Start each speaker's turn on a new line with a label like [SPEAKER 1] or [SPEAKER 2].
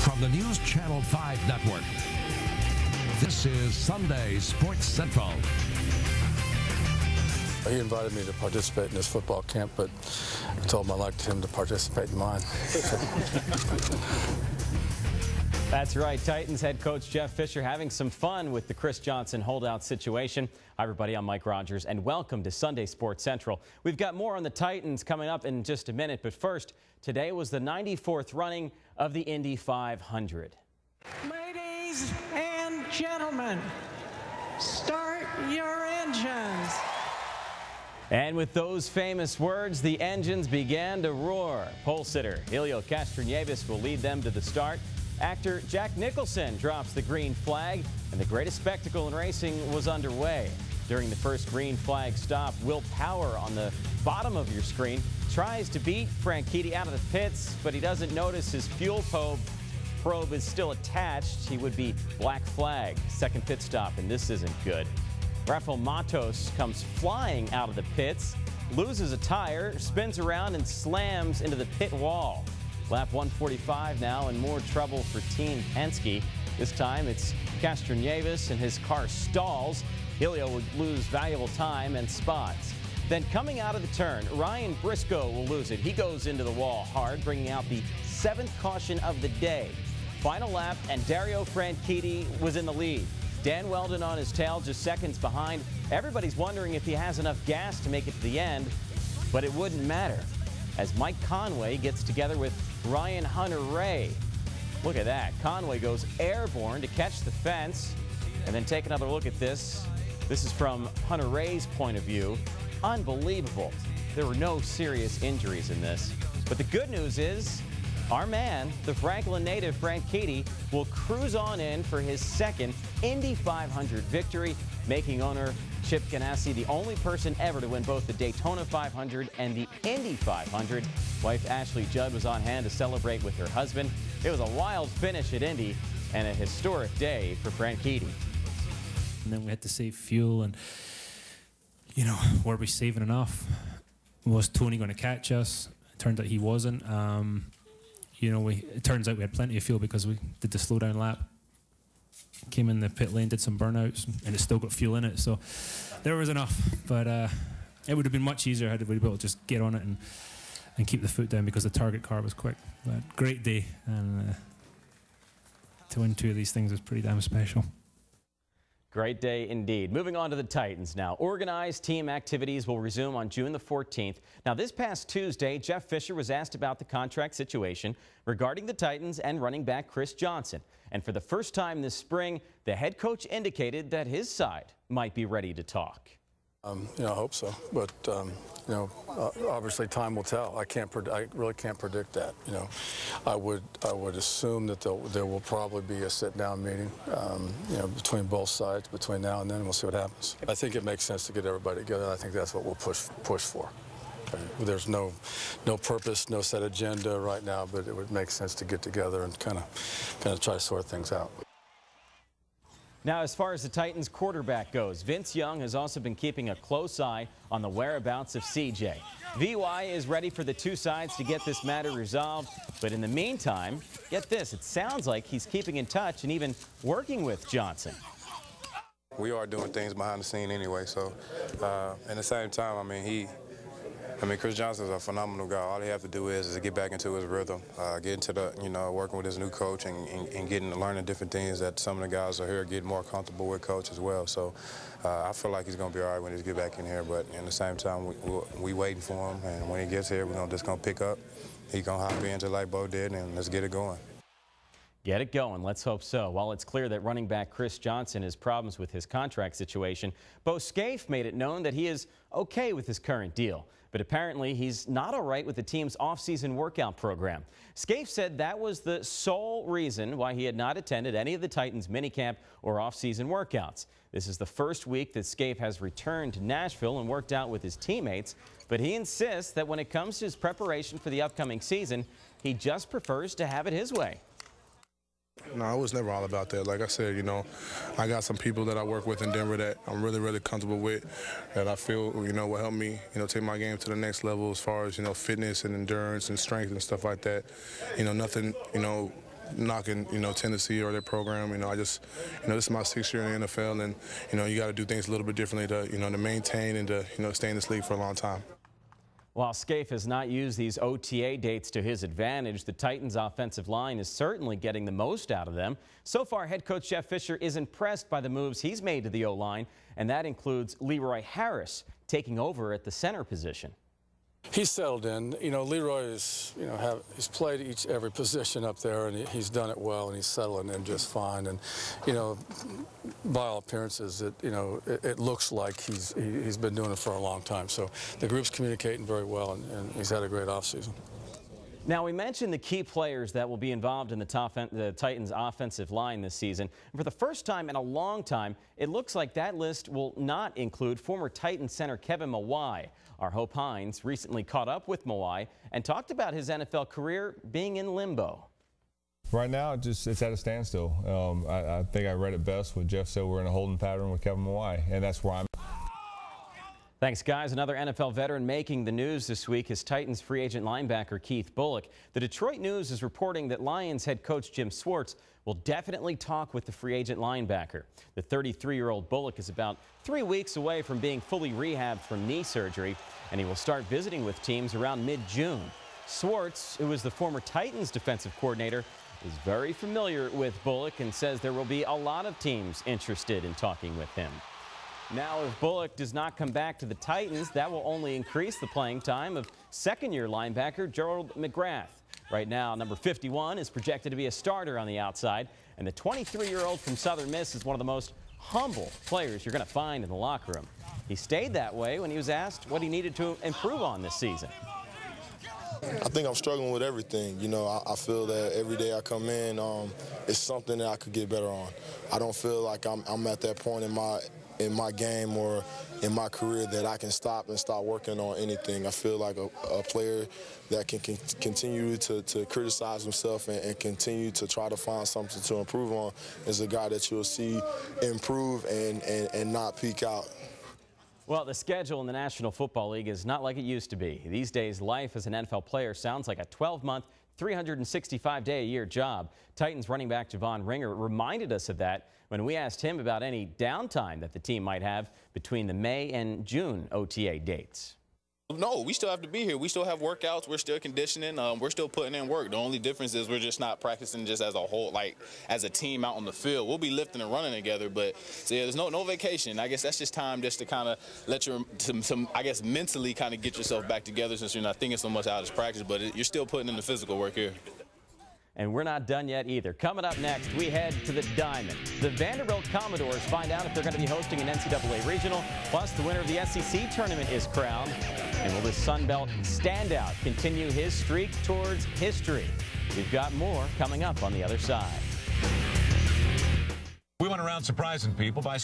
[SPEAKER 1] from the News Channel 5 network. This is Sunday Sports Central.
[SPEAKER 2] He invited me to participate in his football camp, but I told him I'd like him to participate in mine.
[SPEAKER 3] That's right. Titans head coach Jeff Fisher having some fun with the Chris Johnson holdout situation. Hi, everybody. I'm Mike Rogers, and welcome to Sunday Sports Central. We've got more on the Titans coming up in just a minute, but first, today was the 94th running of the Indy 500.
[SPEAKER 4] Ladies and gentlemen, start your engines.
[SPEAKER 3] And with those famous words, the engines began to roar. Pole sitter Helio Castroneves will lead them to the start. Actor Jack Nicholson drops the green flag, and the greatest spectacle in racing was underway. During the first green flag stop, Will Power on the bottom of your screen tries to beat Franchitti out of the pits, but he doesn't notice his fuel probe is still attached. He would be black flag. Second pit stop, and this isn't good. Rafael Matos comes flying out of the pits, loses a tire, spins around, and slams into the pit wall. Lap 145 now, and more trouble for Team Penske. This time it's Castroneves, and his car stalls. Helio would lose valuable time and spots. Then coming out of the turn, Ryan Briscoe will lose it. He goes into the wall hard, bringing out the 7th caution of the day. Final lap, and Dario Franchitti was in the lead. Dan Weldon on his tail, just seconds behind. Everybody's wondering if he has enough gas to make it to the end, but it wouldn't matter, as Mike Conway gets together with Ryan Hunter-Reay. Look at that. Conway goes airborne to catch the fence. And then take another look at this. This is from Hunter-Reay's point of view. Unbelievable. There were no serious injuries in this. But the good news is our man, the Franklin native Franchitti, will cruise on in for his second Indy 500 victory, making owner Chip Ganassi the only person ever to win both the Daytona 500 and the Indy 500. Wife Ashley Judd was on hand to celebrate with her husband. It was a wild finish at Indy and a historic day for Franchitti.
[SPEAKER 5] And then we had to save fuel, and, you know, were we saving enough? Was Tony going to catch us? It turned out he wasn't. You know, it turns out we had plenty of fuel because we did the slowdown lap. Came in the pit lane, did some burnouts, and it still got fuel in it. So there was enough, but it would have been much easier had we been able to just get on it and keep the foot down, because the target car was quick. But great day, and to win 2 of these things is pretty damn special.
[SPEAKER 3] Great day indeed. Moving on to the Titans now. Organized team activities will resume on June the 14th. Now, this past Tuesday, Jeff Fisher was asked about the contract situation regarding the Titans and running back Chris Johnson. And for the first time this spring, the head coach indicated that his side might be ready to talk.
[SPEAKER 2] You know, I hope so, but you know, obviously time will tell. I really can't predict that. You know, I would assume that there will probably be a sit-down meeting, you know, between both sides between now and then, and we'll see what happens. I think it makes sense to get everybody together. I think that's what we'll push for. There's no purpose, no set agenda right now, but it would make sense to get together and kind of try to sort things out.
[SPEAKER 3] Now, as far as the Titans quarterback goes, Vince Young has also been keeping a close eye on the whereabouts of CJ. VY is ready for the two sides to get this matter resolved, but in the meantime, get this, it sounds like he's keeping in touch and even working with Johnson.
[SPEAKER 6] We are doing things behind the scene anyway, so at the same time, I mean, Chris Johnson's a phenomenal guy. All he has to do is get back into his rhythm, get into the, you know, working with his new coach and learning different things that some of the guys are here getting more comfortable with coach as well. So I feel like he's going to be all right when he gets back in here, but at the same time, we waiting for him, and when he gets here, we're just going to pick up. He's going to hop in just like Bo did, and let's get it going.
[SPEAKER 3] Get it going. Let's hope so. While it's clear that running back Chris Johnson has problems with his contract situation, Bo Scaife made it known that he is okay with his current deal. But apparently he's not all right with the team's off-season workout program. Scaife said that was the sole reason why he had not attended any of the Titans minicamp or off-season workouts. This is the first week that Scaife has returned to Nashville and worked out with his teammates, but he insists that when it comes to his preparation for the upcoming season, he just prefers to have it his way.
[SPEAKER 7] No, I was never all about that. Like I said, you know, I got some people that I work with in Denver that I'm really, really comfortable with, that I feel, you know, will help me, you know, take my game to the next level as far as, you know, fitness and endurance and strength and stuff like that. You know, nothing, you know, knocking, Tennessee or their program. This is my 6th year in the NFL, and, you got to do things a little bit differently to, to maintain and to, stay in this league for a long time.
[SPEAKER 3] While Scaife has not used these OTA dates to his advantage, the Titans' offensive line is certainly getting the most out of them. So far, head coach Jeff Fisher is impressed by the moves he's made to the O-line, and that includes Leroy Harris taking over at the center position.
[SPEAKER 2] He's settled in. Leroy is, he's played every position up there, and he's done it well, and he's settling in just fine. And, by all appearances, it looks like he's been doing it for a long time. So the group's communicating very well, and he's had a great offseason.
[SPEAKER 3] Now, we mentioned the key players that will be involved in the Titans' offensive line this season. And for the first time in a long time, it looks like that list will not include former Titans center Kevin Mawai. Our Hope Hines recently caught up with Mawai and talked about his NFL career being in limbo.
[SPEAKER 8] Right now, it's at a standstill. I think I read it best when Jeff said we're in a holding pattern with Kevin Mawai, and that's where I'm.
[SPEAKER 3] Thanks, guys. Another NFL veteran making the news this week is Titans free agent linebacker Keith Bulluck. The Detroit News is reporting that Lions head coach Jim Schwartz will definitely talk with the free agent linebacker. The 33-year-old Bulluck is about 3 weeks away from being fully rehabbed from knee surgery, and he will start visiting with teams around mid-June. Schwartz, who is the former Titans defensive coordinator, is very familiar with Bulluck and says there will be a lot of teams interested in talking with him. Now, if Bulluck does not come back to the Titans, that will only increase the playing time of second-year linebacker Gerald McGrath. Right now, number 51 is projected to be a starter on the outside, and the 23-year-old from Southern Miss is one of the most humble players you're going to find in the locker room. He stayed that way when he was asked what he needed to improve on this season.
[SPEAKER 9] I think I'm struggling with everything. I feel that every day I come in, it's something that I could get better on. I don't feel like I'm at that point in my game or in my career that I can stop and start working on anything. I feel like a player that can continue to criticize himself and continue to try to find something to improve on is a guy that you'll see improve and not peak out.
[SPEAKER 3] Well, the schedule in the National Football League is not like it used to be. These days, life as an NFL player sounds like a 12-month, 365-day-a-year job. Titans running back Javon Ringer reminded us of that when we asked him about any downtime that the team might have between the May and June OTA dates.
[SPEAKER 10] No, we still have to be here. We still have workouts. We're still conditioning. We're still putting in work. The only difference is we're just not practicing just as a whole, like as a team out on the field. We'll be lifting and running together, but so yeah, there's no vacation. I guess that's just time just to kind of let I guess mentally kind of get yourself back together since you're not thinking so much out of practice, but you're still putting in the physical work here.
[SPEAKER 3] And we're not done yet either. Coming up next, we head to the Diamond. The Vanderbilt Commodores find out if they're going to be hosting an NCAA regional. Plus, the winner of the SEC tournament is crowned. And will this Sun Belt standout continue his streak towards history? We've got more coming up on the other side.
[SPEAKER 1] We went around surprising people by